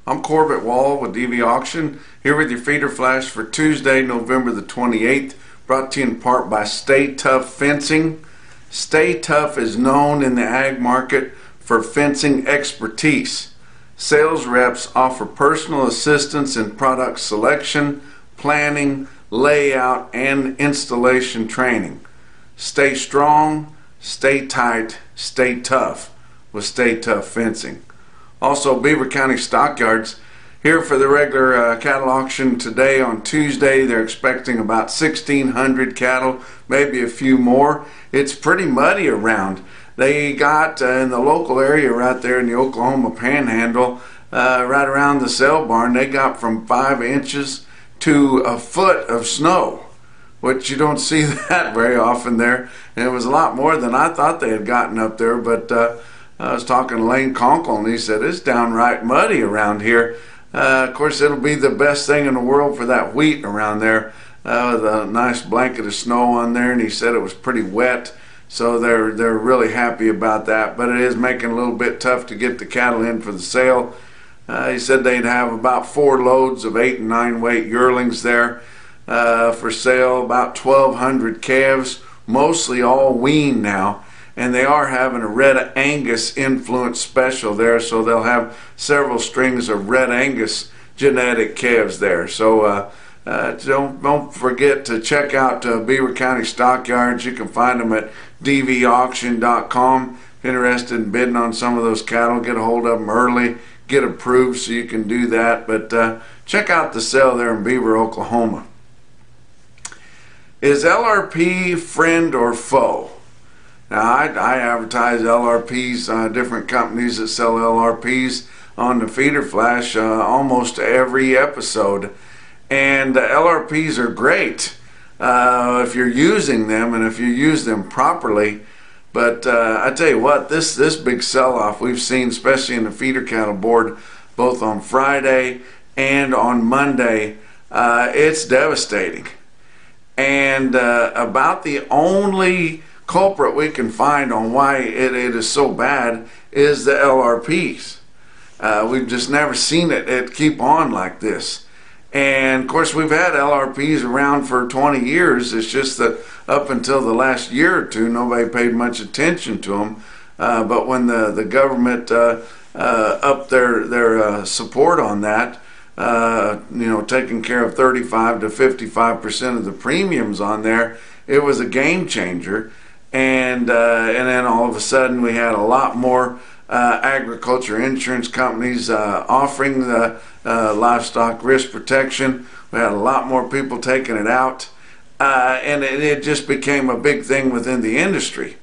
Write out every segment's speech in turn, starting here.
I'm Corbett Wall with DVAuction, here with your feeder flash for Tuesday, November the 28th, brought to you in part by Stay Tough Fencing. Stay Tough is known in the ag market for fencing expertise. Sales reps offer personal assistance in product selection, planning, layout, and installation training. Stay strong, stay tight, stay tough with Stay Tough Fencing. Also, Beaver County Stockyards here for the regular cattle auction today on Tuesday. They're expecting about 1,600 cattle, maybe a few more. It's pretty muddy around. They got in the local area right there in the Oklahoma Panhandle, right around the sale barn, they got from 5 inches to a foot of snow, which you don't see that very often there. And it was a lot more than I thought they had gotten up there, but I was talking to Lane Conkle, and he said it's downright muddy around here. Of course, it'll be the best thing in the world for that wheat around there, with a nice blanket of snow on there, and he said it was pretty wet, so they're really happy about that. But it is making it a little bit tough to get the cattle in for the sale. He said they'd have about 4 loads of 8 and 9 weight yearlings there for sale, about 1,200 calves, mostly all weaned now. And they are having a Red Angus influence special there, so they'll have several strings of Red Angus genetic calves there. So don't forget to check out Beaver County Stockyards. You can find them at DVAuction.com. If you're interested in bidding on some of those cattle, get a hold of them early, get approved so you can do that. But check out the sale there in Beaver, Oklahoma. Is LRP friend or foe? Now, I advertise LRPs, different companies that sell LRPs on the feeder flash almost every episode. And LRPs are great if you're using them and if you use them properly. But I tell you what, this big sell-off we've seen, especially in the feeder cattle board, both on Friday and on Monday, it's devastating. And about the only culprit we can find on why it is so bad is the LRPs. We've just never seen it keep on like this. And of course, we've had LRPs around for 20 years. It's just that up until the last year or two, nobody paid much attention to them. But when the government upped their support on that, taking care of 35 to 55% of the premiums on there, it was a game changer. And then all of a sudden we had a lot more agriculture insurance companies offering the livestock risk protection. We had a lot more people taking it out, and it just became a big thing within the industry.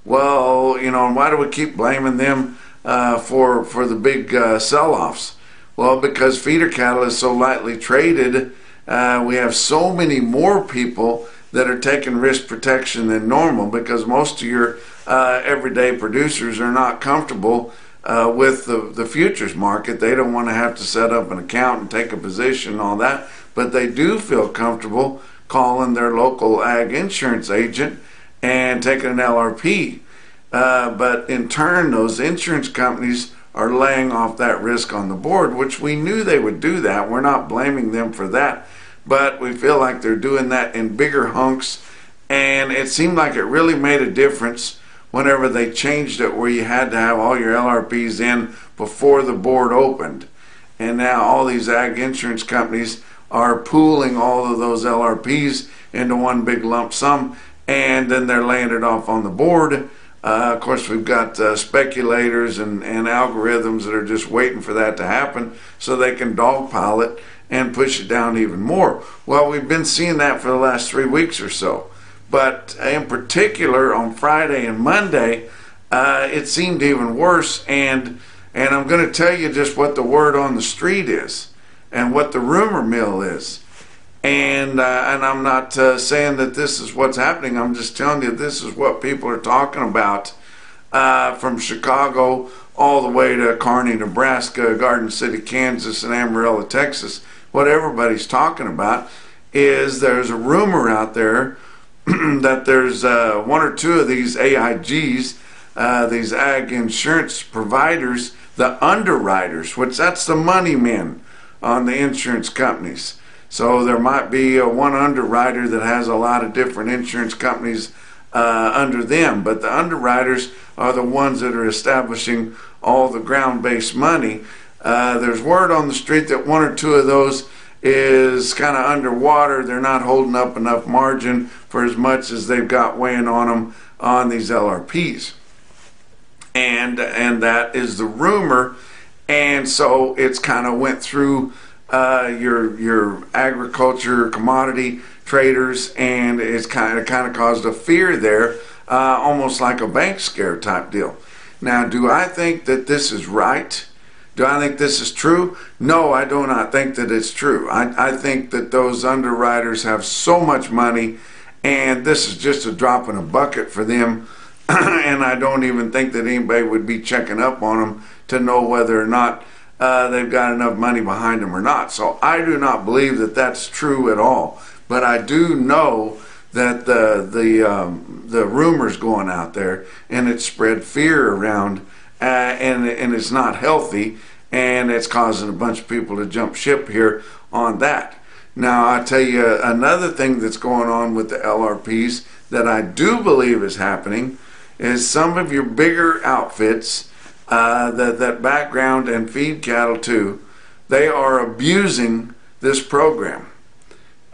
Well, and why do we keep blaming them for the big sell-offs? Well, because feeder cattle is so lightly traded, we have so many more people that are taking risk protection than normal, because most of your everyday producers are not comfortable with the futures market. They don't want to have to set up an account and take a position and all that, but they do feel comfortable calling their local ag insurance agent and taking an LRP. But in turn, those insurance companies are laying off that risk on the board, which we knew they would do that. We're not blaming them for that. But we feel like they're doing that in bigger hunks, and it seemed like it really made a difference whenever they changed it where you had to have all your LRPs in before the board opened. And now all these ag insurance companies are pooling all of those LRPs into one big lump sum, and then they're laying it off on the board. Of course, we've got speculators and algorithms that are just waiting for that to happen so they can dogpile it and push it down even more. Well, we've been seeing that for the last 3 weeks or so. But in particular, on Friday and Monday, it seemed even worse. And I'm going to tell you just what the word on the street is and what the rumor mill is. And I'm not saying that this is what's happening. I'm just telling you this is what people are talking about, from Chicago all the way to Kearney, Nebraska, Garden City, Kansas, and Amarillo, Texas. What everybody's talking about is there's a rumor out there that there's 1 or 2 of these AIGs these ag insurance providers, the underwriters, which that's the money men on the insurance companies. So there might be one underwriter that has a lot of different insurance companies under them, but the underwriters are the ones that are establishing all the ground-based money. There's word on the street that one or two of those is kind of underwater. They're not holding up enough margin for as much as they've got weighing on them on these LRPs. And that is the rumor. And so it's kind of went through your agriculture commodity traders, and it's kind of caused a fear there, almost like a bank scare type deal. Now, do I think that this is right? Do I think this is true? No, I do not think that it's true. I think that those underwriters have so much money, and this is just a drop in a bucket for them. And I don't even think that anybody would be checking up on them to know whether or not they've got enough money behind them or not. So I do not believe that that's true at all. But I do know that the rumors going out there, and it spread fear around, and it's not healthy, and it's causing a bunch of people to jump ship here on that. Now, I'll tell you another thing that's going on with the LRPs that I do believe is happening is some of your bigger outfits that background and feed cattle to, they are abusing this program.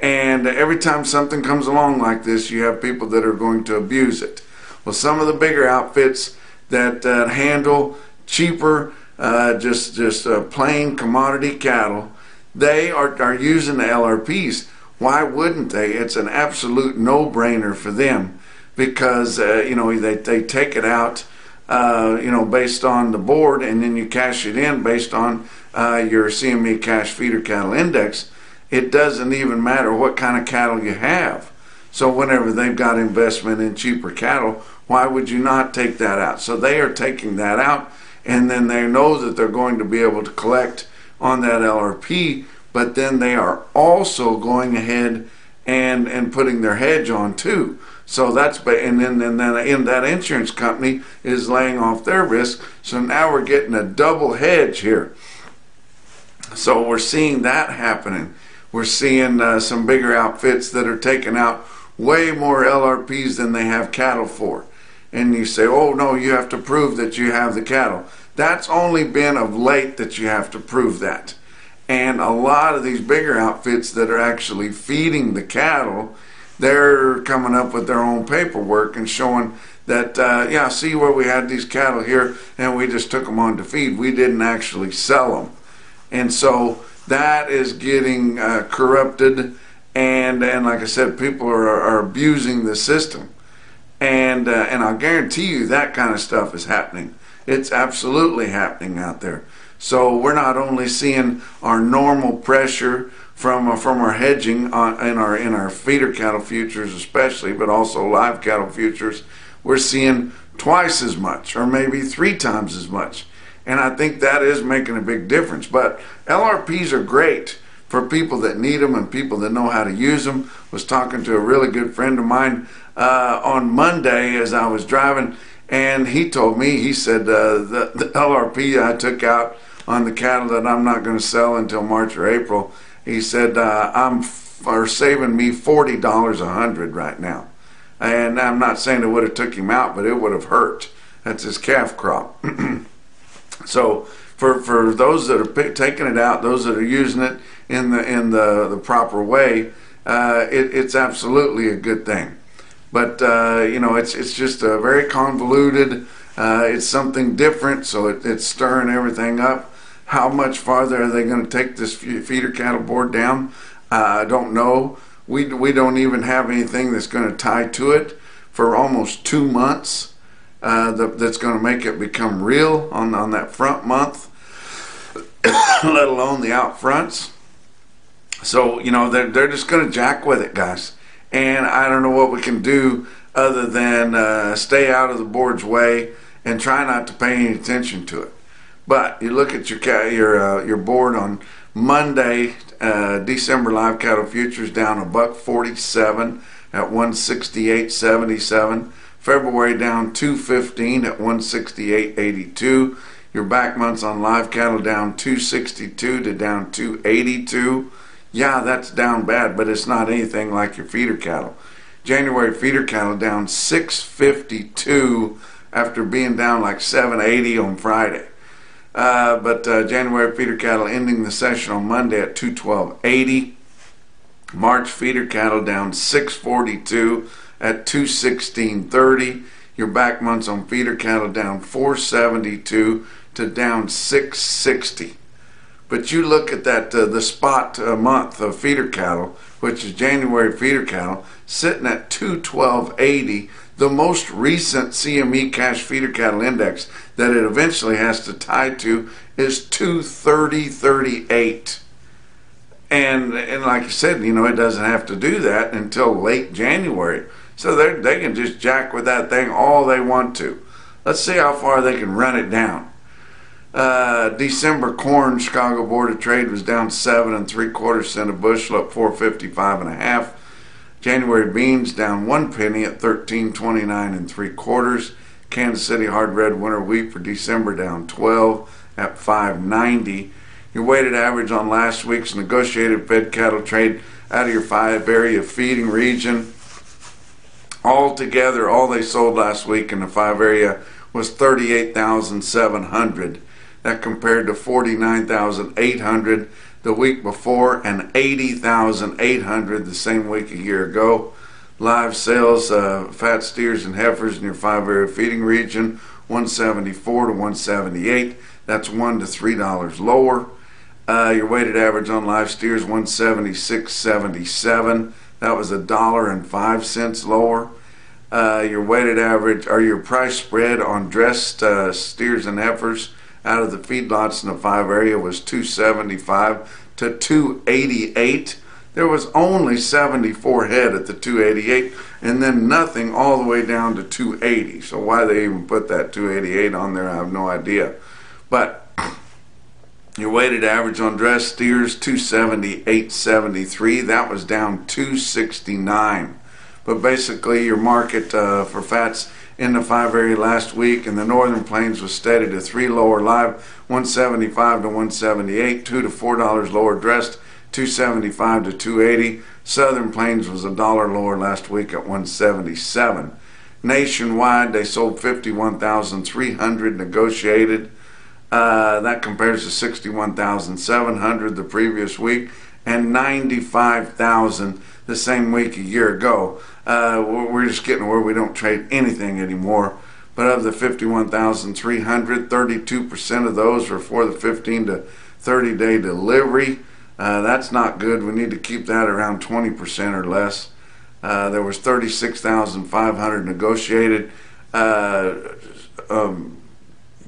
And every time something comes along like this, you have people that are going to abuse it. Well, some of the bigger outfits that handle cheaper, just plain commodity cattle, they are using the LRPs. Why wouldn't they? It's an absolute no-brainer for them, because they take it out based on the board, and then you cash it in based on your CME cash feeder cattle index. It doesn't even matter what kind of cattle you have. So whenever they've got investment in cheaper cattle, why would you not take that out? So they are taking that out, and then they know that they're going to be able to collect on that LRP, but then they are also going ahead and putting their hedge on too. So that's, and then that insurance company is laying off their risk. So now we're getting a double hedge here. So we're seeing that happening. We're seeing some bigger outfits that are taking out way more LRPs than they have cattle for. And you say, oh no, you have to prove that you have the cattle. That's only been of late that you have to prove that. And a lot of these bigger outfits that are actually feeding the cattle, they're coming up with their own paperwork and showing that, yeah, see where we had these cattle here and we just took them on to feed. We didn't actually sell them. And so that is getting corrupted, and like I said, people are abusing the system. And I'll guarantee you that kind of stuff is happening. It's absolutely happening out there. So we're not only seeing our normal pressure from our hedging in our feeder cattle futures especially, but also live cattle futures, we're seeing twice as much, or maybe 3 times as much. And I think that is making a big difference. But LRPs are great for people that need them and people that know how to use them. Was talking to a really good friend of mine on Monday as I was driving, and he told me, he said, the LRP I took out on the cattle that I'm not going to sell until March or April, he said, are saving me $40 a hundred right now. And I'm not saying it would have took him out, but it would have hurt. That's his calf crop. So for those that are taking it out, those that are using it in the proper way, it's absolutely a good thing. But it's just a very convoluted. It's something different, so it's stirring everything up. How much farther are they going to take this feeder cattle board down? I don't know. We don't even have anything that's going to tie to it for almost 2 months. That's going to make it become real on that front month, let alone the out fronts. So they're just going to jack with it, guys. And I don't know what we can do other than stay out of the board's way and try not to pay any attention to it. But you look at your board on Monday, December live cattle futures down $1.47 at 168.77. February down 215 at 168.82. Your back months on live cattle down 262 to down 282. Yeah, that's down bad, but it's not anything like your feeder cattle. January feeder cattle down 652 after being down like 780 on Friday. But January feeder cattle ending the session on Monday at 212.80. March feeder cattle down 642 at 216.30. Your back months on feeder cattle down 472 to down 660. But you look at that, the spot month of feeder cattle, which is January feeder cattle, sitting at 212.80. The most recent CME cash feeder cattle index that it eventually has to tie to is 230.38. And like I said, you know, it doesn't have to do that until late January. So they can just jack with that thing all they want to. Let's see how far they can run it down. December corn, Chicago Board of Trade was down 7 3/4 cents a bushel, up 455 1/2. January beans down 1 penny at 13.29 3/4. Kansas City hard red winter wheat for December down 12 at 5.90. Your weighted average on last week's negotiated fed cattle trade out of your 5 area feeding region. Altogether, all they sold last week in the 5 area was 38,700. That compared to 49,800 the week before and 80,800 the same week a year ago. Live sales, fat steers and heifers in your 5 area feeding region, 174 to 178. That's $1 to $3 lower. Your weighted average on live steers, 176.77. That was $1.05 lower. Your weighted average, or your price spread on dressed steers and heifers out of the feedlots in the 5 area was 275 to 288. There was only 74 head at the 288, and then nothing all the way down to 280. So why they even put that 288 on there, I have no idea. But your weighted average on dressed steers, 278.73. That was down 269. But basically, your market for fats in the 5 area last week in the Northern Plains was steady to 3 lower live, 175 to 178, $2 to $4 lower dressed, 275 to 280. Southern Plains was $1 lower last week at 177. Nationwide, they sold 51,300 negotiated. That compares to 61,700 the previous week and 95,000 the same week a year ago. We're just getting where we don't trade anything anymore. But of the 51,300, 32% of those were for the 15 to 30 day delivery. That's not good. We need to keep that around 20% or less. There was 36,500 negotiated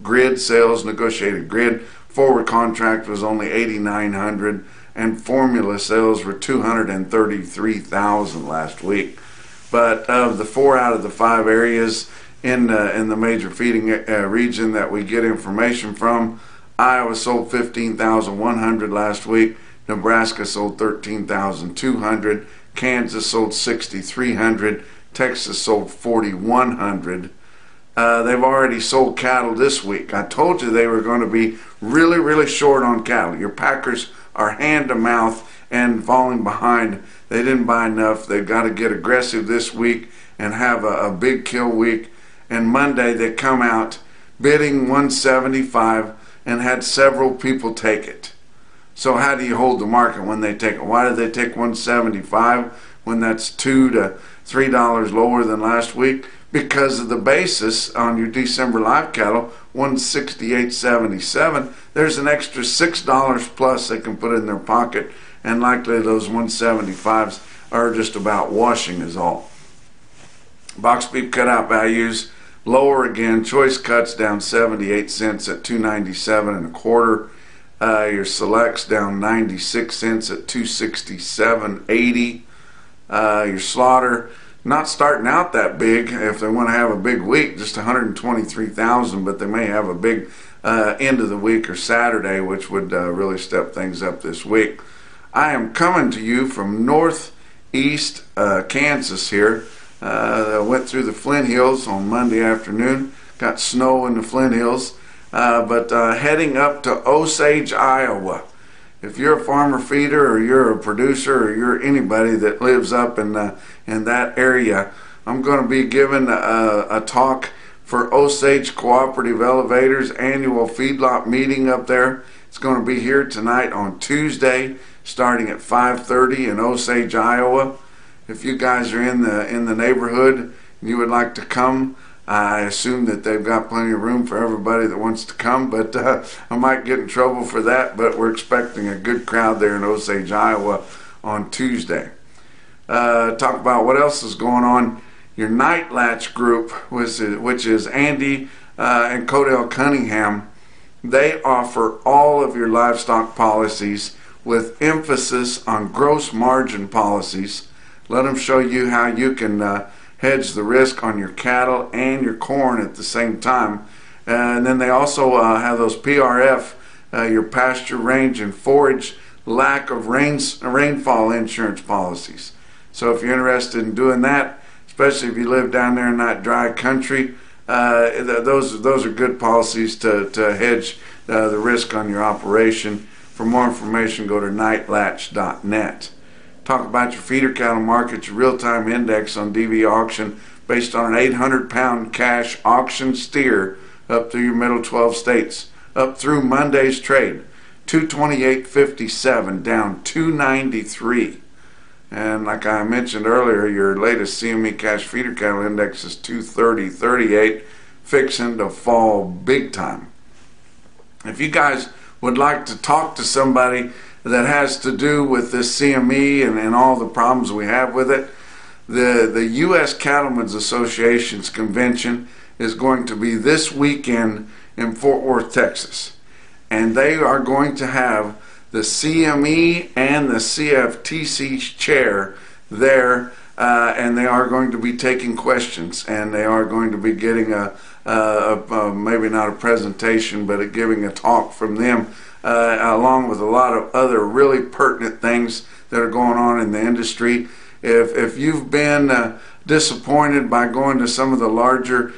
grid sales, negotiated grid. Forward contract was only 8,900, and formula sales were 233,000 last week. But of the 4 out of the 5 areas in the major feeding region that we get information from, Iowa sold 15,100 last week. Nebraska sold 13,200. Kansas sold 6,300. Texas sold 4,100. They've already sold cattle this week. I told you they were going to be really, really short on cattle. Your packers are hand to mouth and falling behind. They didn't buy enough. They've got to get aggressive this week and have a big kill week. And Monday they come out bidding 175 and had several people take it. So how do you hold the market when they take it? Why did they take 175 when that's $2 to $3 lower than last week? Because of the basis on your December live cattle, 168.77. There's an extra $6 plus they can put in their pocket, and likely those 175s are just about washing is all. Box beef cutout values lower again. Choice cuts down 78 cents at 297 1/4. Your selects down 96 cents at 267.80. Your slaughter not starting out that big if they want to have a big week, just 123,000, but they may have a big end of the week or Saturday, which would really step things up this week. I am coming to you from northeast Kansas here. Went through the Flint Hills on Monday afternoon. Got snow in the Flint Hills. But heading up to Osage, Iowa. If you're a farmer feeder, or you're a producer, or you're anybody that lives up in that area, I'm going to be giving a talk for Osage Cooperative Elevators annual feedlot meeting up there. It's going to be here tonight on Tuesday, starting at 5:30 in Osage, Iowa. If you guys are in the neighborhood and you would like to come, I assume that they've got plenty of room for everybody that wants to come, but I might get in trouble for that, but we're expecting a good crowd there in Osage, Iowa on Tuesday. Talk about what else is going on. Your Night Latch group, which is Andy and Codell Cunningham, they offer all of your livestock policies with emphasis on gross margin policies. Let them show you how you can hedge the risk on your cattle and your corn at the same time. And then they also have those PRF, your pasture, range, and forage lack of rainfall insurance policies. So if you're interested in doing that, especially if you live down there in that dry country, those are good policies to hedge the risk on your operation. For more information, go to nightlatch.net. Talk about your feeder cattle market, your real-time index on DVAuction based on an 800-pound cash auction steer up through your middle 12 states, up through Monday's trade, 228.57 down 293. And like I mentioned earlier, your latest CME cash feeder cattle index is 230.38, fixing to fall big time. If you guys would like to talk to somebody that has to do with this CME and all the problems we have with it, the U.S. Cattlemen's Association's convention is going to be this weekend in Fort Worth, Texas. And they are going to have the CME and the CFTC chair there, and they are going to be taking questions, and they are going to be getting maybe not a presentation, but giving a talk from them, along with a lot of other really pertinent things that are going on in the industry. If you've been disappointed by going to some of the larger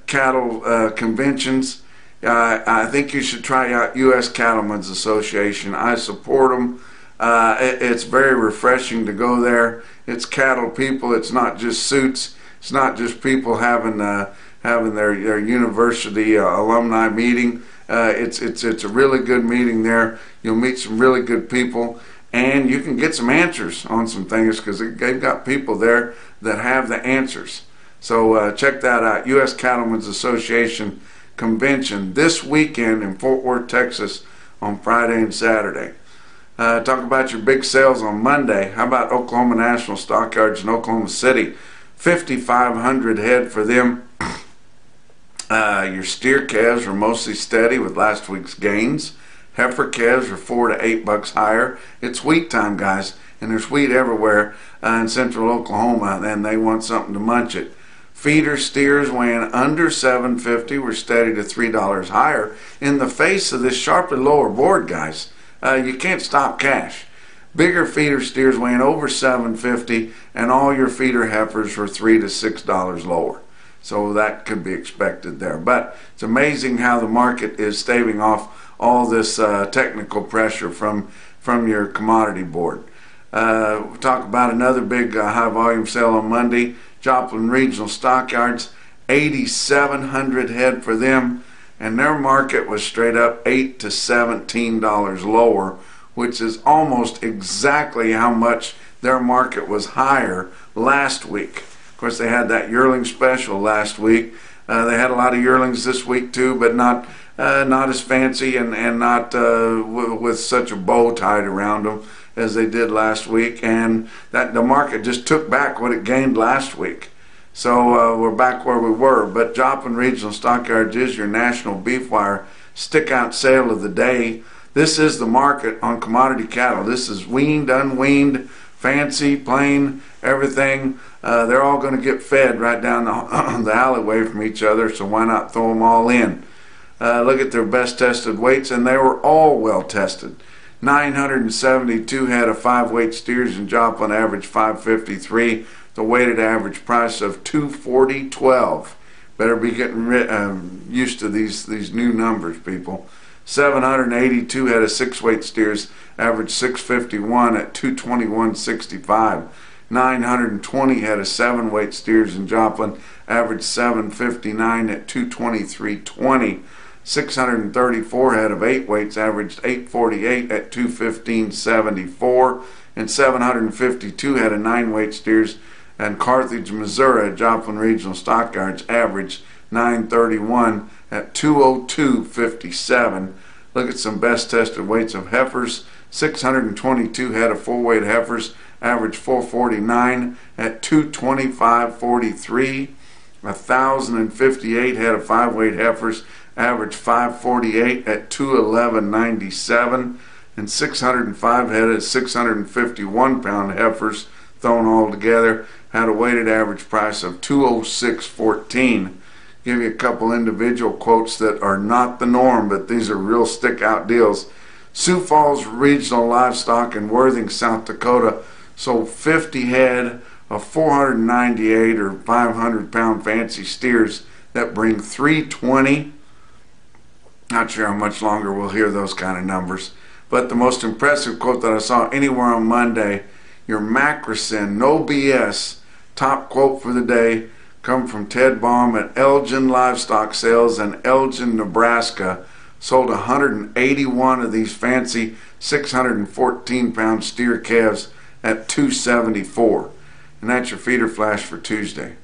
cattle conventions, I think you should try out U.S. Cattlemen's Association. I support them. It's very refreshing to go there. It's cattle people. It's not just suits. It's not just people having their university alumni meeting. It's a really good meeting there. You'll meet some really good people, and you can get some answers on some things because they've got people there that have the answers. So check that out. U.S. Cattlemen's Association convention this weekend in Fort Worth, Texas on Friday and Saturday. Talk about your big sales on Monday. How about Oklahoma National Stockyards in Oklahoma City? 5,500 head for them. Your steer calves are mostly steady with last week's gains. Heifer calves are $4 to $8 higher. It's wheat time, guys, and there's wheat everywhere in central Oklahoma, and they want something to munch it. Feeder steers weighing under 750 were steady to $3 higher in the face of this sharply lower board, guys. You can't stop cash. Bigger feeder steers weighing over 750, and all your feeder heifers were $3 to $6 lower. So that could be expected there. But it's amazing how the market is staving off all this technical pressure from your commodity board. We'll talk about another big high volume sale on Monday. Joplin Regional Stockyards, 8,700 head for them, and their market was straight up $8 to $17 lower, which is almost exactly how much their market was higher last week. Of course, they had that yearling special last week. They had a lot of yearlings this week too, but not as fancy and not with such a bow tied around them as they did last week, and that the market just took back what it gained last week. So we're back where we were. But Joplin Regional Stockyards is your NationalBeefWire stick-out sale of the day. This is the market on commodity cattle. This is weaned, unweaned, fancy, plain, everything. They're all going to get fed right down the alleyway from each other, so why not throw them all in? Look at their best tested weights, and they were all well tested. 972 head of 5-weight steers in Joplin, average 553 the weighted average price of $240.12. Better be getting used to these new numbers, people. 782 head of 6-weight steers averaged $651 at $221.65. 920 head of 7-weight steers in Joplin averaged $759 at $223.20. 634 head of 8-weights averaged $848 at $215.74. And 752 head of 9-weight steers and Carthage, Missouri at Joplin Regional Stockyards averaged $931 at $202.57. Look at some best tested weights of heifers. 622 head of 4-weight heifers averaged $449 at $225.43. 1,058 head of 5-weight heifers averaged $548 at $211.97. And 605 head of 651-pound heifers thrown all together had a weighted average price of $206.14. Give you a couple individual quotes that are not the norm, but these are real stick-out deals. Sioux Falls Regional Livestock in Worthing, South Dakota sold 50 head of 498 or 500-pound fancy steers that bring $320. Not sure how much longer we'll hear those kind of numbers. But the most impressive quote that I saw anywhere on Monday, your Macrocin, no BS, top quote for the day, come from Ted Baum at Elgin Livestock Sales in Elgin, Nebraska. Sold 181 of these fancy 614-pound steer calves at $274. And that's your feeder flash for Tuesday.